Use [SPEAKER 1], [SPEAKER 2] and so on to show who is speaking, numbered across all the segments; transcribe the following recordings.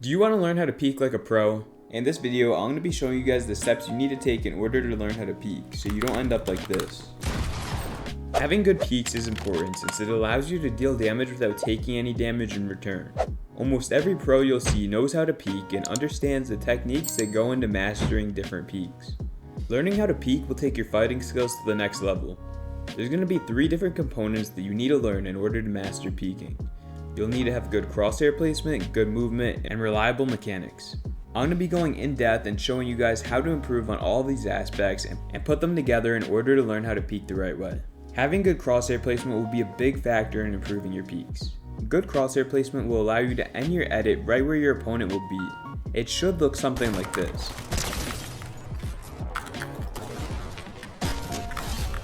[SPEAKER 1] Do you want to learn how to peak like a pro? In this video, I'm going to be showing you guys the steps you need to take in order to learn how to peak, so you don't end up like this. Having good peaks is important since it allows you to deal damage without taking any damage in return. Almost every pro you'll see knows how to peak and understands the techniques that go into mastering different peaks. Learning how to peak will take your fighting skills to the next level. There's going to be 3 different components that you need to learn in order to master peaking. You'll need to have good crosshair placement, good movement, and reliable mechanics. I'm going to be going in depth and showing you guys how to improve on all of these aspects and put them together in order to learn how to peak the right way. Having good crosshair placement will be a big factor in improving your peaks. Good crosshair placement will allow you to end your edit right where your opponent will be. It should look something like this.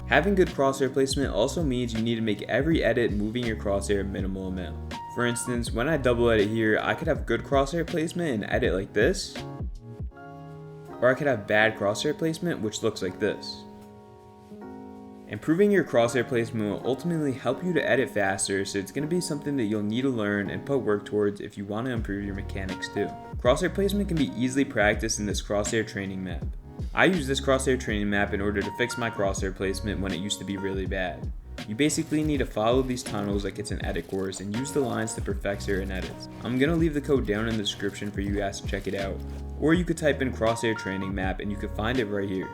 [SPEAKER 1] Having good crosshair placement also means you need to make every edit moving your crosshair a minimal amount. For instance, when I double edit here, I could have good crosshair placement and edit like this, or I could have bad crosshair placement which looks like this. Improving your crosshair placement will ultimately help you to edit faster, so it's going to be something that you'll need to learn and put work towards if you want to improve your mechanics too. Crosshair placement can be easily practiced in this crosshair training map. I use this crosshair training map in order to fix my crosshair placement when it used to be really bad. You basically need to follow these tunnels like it's an edit course and use the lines to perfect certain edits. I'm going to leave the code down in the description for you guys to check it out, or you could type in crosshair training map and you can find it right here.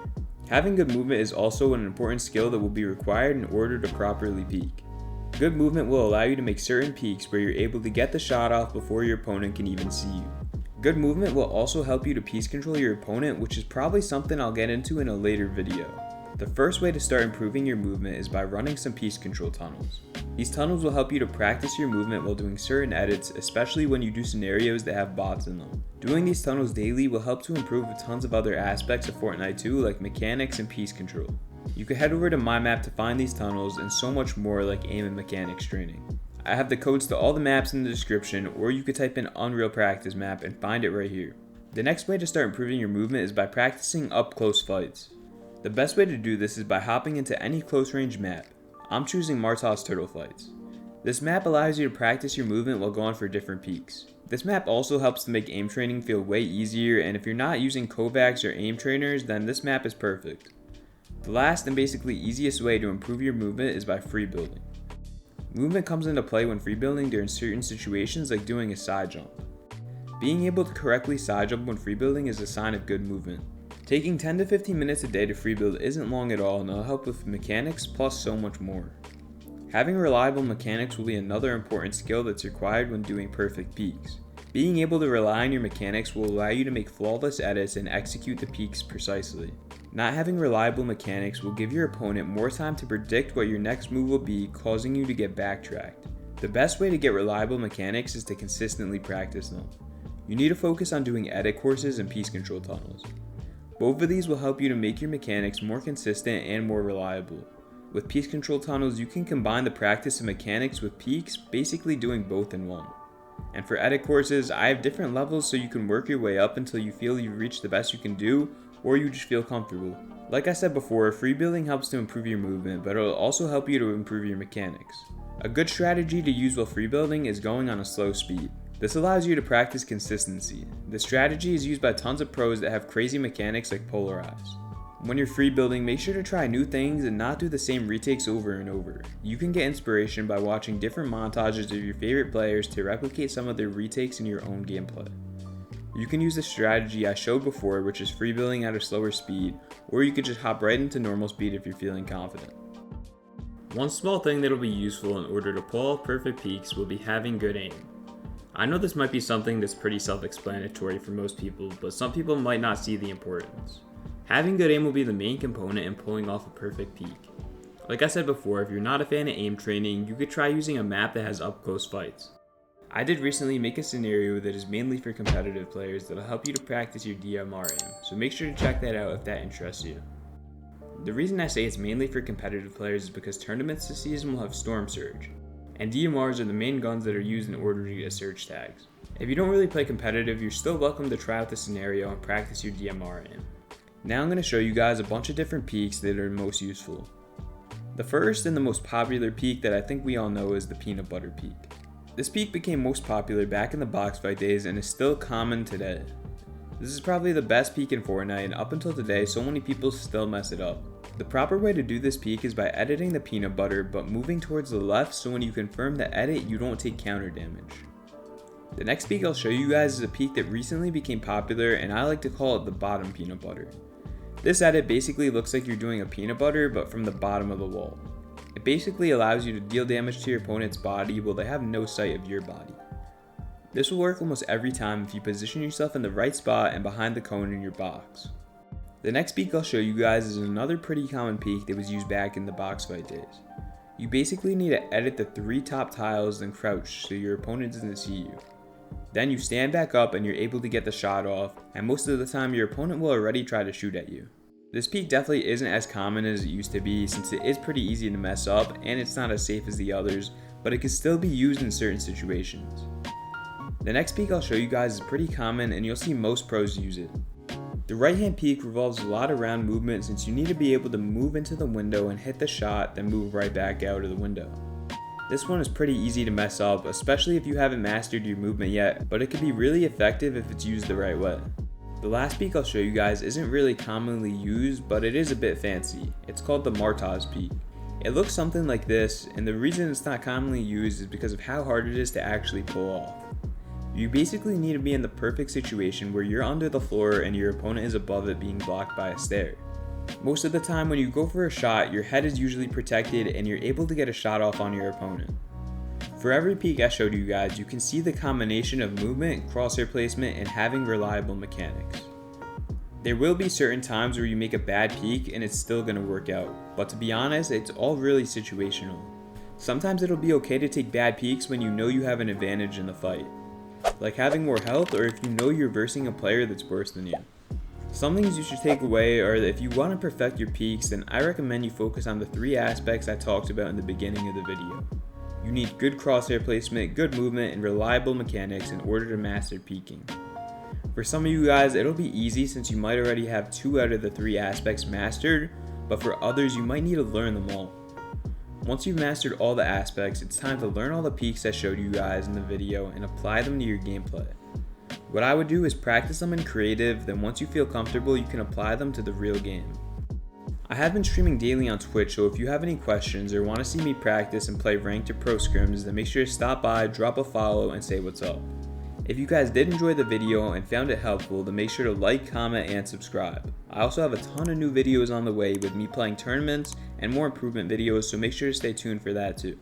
[SPEAKER 1] Having good movement is also an important skill that will be required in order to properly peak. Good movement will allow you to make certain peaks where you're able to get the shot off before your opponent can even see you. Good movement will also help you to piece control your opponent, which is probably something I'll get into in a later video. The first way to start improving your movement is by running some piece control tunnels. These tunnels will help you to practice your movement while doing certain edits, especially when you do scenarios that have bots in them. Doing these tunnels daily will help to improve tons of other aspects of Fortnite too, like mechanics and piece control. You can head over to my map to find these tunnels and so much more like aim and mechanics training. I have the codes to all the maps in the description, or you could type in Unreal Practice Map and find it right here. The next way to start improving your movement is by practicing up close fights. The best way to do this is by hopping into any close range map. I'm choosing Martov's Turtle Fights. This map allows you to practice your movement while going for different peaks. This map also helps to make aim training feel way easier, and if you're not using Kovacs or aim trainers, then this map is perfect. The last and basically easiest way to improve your movement is by free building. Movement comes into play when free building during certain situations like doing a side jump. Being able to correctly side jump when free building is a sign of good movement. Taking 10 to 15 minutes a day to free build isn't long at all and it'll help with mechanics plus so much more. Having reliable mechanics will be another important skill that's required when doing perfect peaks. Being able to rely on your mechanics will allow you to make flawless edits and execute the peaks precisely. Not having reliable mechanics will give your opponent more time to predict what your next move will be, causing you to get backtracked. The best way to get reliable mechanics is to consistently practice them. You need to focus on doing edit courses and piece control tunnels. Both of these will help you to make your mechanics more consistent and more reliable. With piece control tunnels, you can combine the practice of mechanics with peaks, basically doing both in one. And for edit courses, I have different levels so you can work your way up until you feel you've reached the best you can do, or you just feel comfortable. Like I said before, free building helps to improve your movement, but it'll also help you to improve your mechanics. A good strategy to use while free building is going on a slow speed. This allows you to practice consistency. This strategy is used by tons of pros that have crazy mechanics like Polarize. When you're free building, make sure to try new things and not do the same retakes over and over. You can get inspiration by watching different montages of your favorite players to replicate some of their retakes in your own gameplay. You can use the strategy I showed before, which is free building at a slower speed, or you could just hop right into normal speed if you're feeling confident. One small thing that will be useful in order to pull off perfect peaks will be having good aim. I know this might be something that's pretty self-explanatory for most people, but some people might not see the importance. Having good aim will be the main component in pulling off a perfect peak. Like I said before, if you're not a fan of aim training, you could try using a map that has up-close fights. I did recently make a scenario that is mainly for competitive players that'll help you to practice your DMR aim, so make sure to check that out if that interests you. The reason I say it's mainly for competitive players is because tournaments this season will have Storm Surge, and DMRs are the main guns that are used in order to get search tags. If you don't really play competitive, you're still welcome to try out the scenario and practice your DMR aim. Now I'm going to show you guys a bunch of different peaks that are most useful. The first and the most popular peak that I think we all know is the peanut butter peak. This peak became most popular back in the box fight days and is still common today. This is probably the best peak in Fortnite, and up until today so many people still mess it up. The proper way to do this peak is by editing the peanut butter but moving towards the left so when you confirm the edit you don't take counter damage. The next peak I'll show you guys is a peak that recently became popular and I like to call it the bottom peanut butter. This edit basically looks like you're doing a peanut butter but from the bottom of the wall. It basically allows you to deal damage to your opponent's body while they have no sight of your body. This will work almost every time if you position yourself in the right spot and behind the cone in your box. The next peak I'll show you guys is another pretty common peak that was used back in the box fight days. You basically need to edit the 3 top tiles and crouch so your opponent doesn't see you. Then you stand back up and you're able to get the shot off, and most of the time your opponent will already try to shoot at you. This peak definitely isn't as common as it used to be since it is pretty easy to mess up and it's not as safe as the others, but it can still be used in certain situations. The next peak I'll show you guys is pretty common and you'll see most pros use it. The right hand peak revolves a lot around movement since you need to be able to move into the window and hit the shot then move right back out of the window. This one is pretty easy to mess up, especially if you haven't mastered your movement yet, but it can be really effective if it's used the right way. The last peak I'll show you guys isn't really commonly used, but it is a bit fancy. It's called the Martaz peak. It looks something like this, and the reason it's not commonly used is because of how hard it is to actually pull off. You basically need to be in the perfect situation where you're under the floor and your opponent is above it being blocked by a stair. Most of the time when you go for a shot, your head is usually protected and you're able to get a shot off on your opponent. For every peak I showed you guys, you can see the combination of movement, crosshair placement, and having reliable mechanics. There will be certain times where you make a bad peak and it's still going to work out, but to be honest, it's all really situational. Sometimes it'll be okay to take bad peaks when you know you have an advantage in the fight, like having more health or if you know you're versing a player that's worse than you. Some things you should take away are that if you want to perfect your peaks, then I recommend you focus on the 3 aspects I talked about in the beginning of the video. You need good crosshair placement, good movement, and reliable mechanics in order to master peaking. For some of you guys, it'll be easy since you might already have 2 out of the 3 aspects mastered, but for others you might need to learn them all. Once you've mastered all the aspects, it's time to learn all the peaks I showed you guys in the video and apply them to your gameplay. What I would do is practice them in creative, then once you feel comfortable you can apply them to the real game. I have been streaming daily on Twitch, so if you have any questions or want to see me practice and play ranked or pro scrims, then make sure to stop by, drop a follow, and say what's up. If you guys did enjoy the video and found it helpful, then make sure to like, comment, and subscribe. I also have a ton of new videos on the way with me playing tournaments and more improvement videos, so make sure to stay tuned for that too.